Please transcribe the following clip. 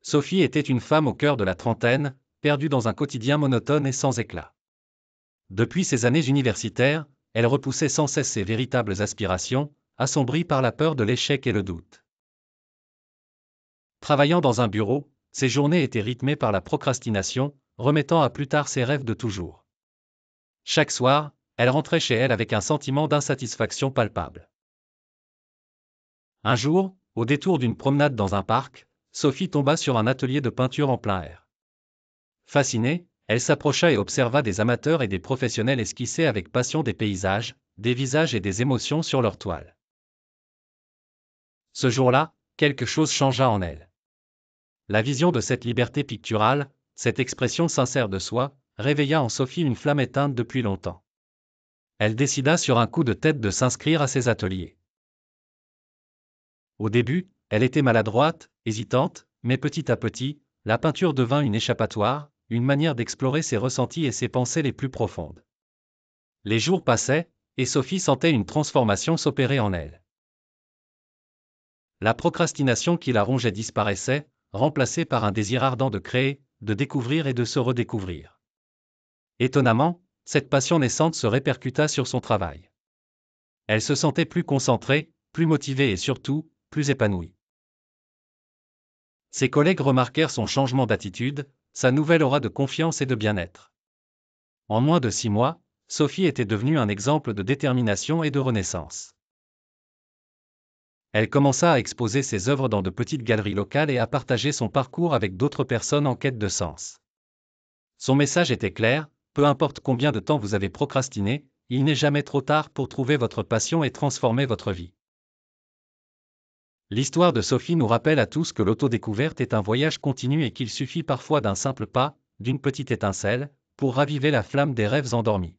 Sophie était une femme au cœur de la trentaine, perdue dans un quotidien monotone et sans éclat. Depuis ses années universitaires, elle repoussait sans cesse ses véritables aspirations, assombrie par la peur de l'échec et le doute. Travaillant dans un bureau, ses journées étaient rythmées par la procrastination, remettant à plus tard ses rêves de toujours. Chaque soir, elle rentrait chez elle avec un sentiment d'insatisfaction palpable. Un jour, au détour d'une promenade dans un parc, Sophie tomba sur un atelier de peinture en plein air. Fascinée, elle s'approcha et observa des amateurs et des professionnels esquisser avec passion des paysages, des visages et des émotions sur leurs toiles. Ce jour-là, quelque chose changea en elle. La vision de cette liberté picturale, cette expression sincère de soi, réveilla en Sophie une flamme éteinte depuis longtemps. Elle décida sur un coup de tête de s'inscrire à ces ateliers. Au début, elle était maladroite, hésitante, mais petit à petit, la peinture devint une échappatoire, une manière d'explorer ses ressentis et ses pensées les plus profondes. Les jours passaient, et Sophie sentait une transformation s'opérer en elle. La procrastination qui la rongeait disparaissait, remplacée par un désir ardent de créer, de découvrir et de se redécouvrir. Étonnamment, cette passion naissante se répercuta sur son travail. Elle se sentait plus concentrée, plus motivée et surtout, plus épanouie. Ses collègues remarquèrent son changement d'attitude, sa nouvelle aura de confiance et de bien-être. En moins de 6 mois, Sophie était devenue un exemple de détermination et de renaissance. Elle commença à exposer ses œuvres dans de petites galeries locales et à partager son parcours avec d'autres personnes en quête de sens. Son message était clair, peu importe combien de temps vous avez procrastiné, il n'est jamais trop tard pour trouver votre passion et transformer votre vie. L'histoire de Sophie nous rappelle à tous que l'autodécouverte est un voyage continu et qu'il suffit parfois d'un simple pas, d'une petite étincelle, pour raviver la flamme des rêves endormis.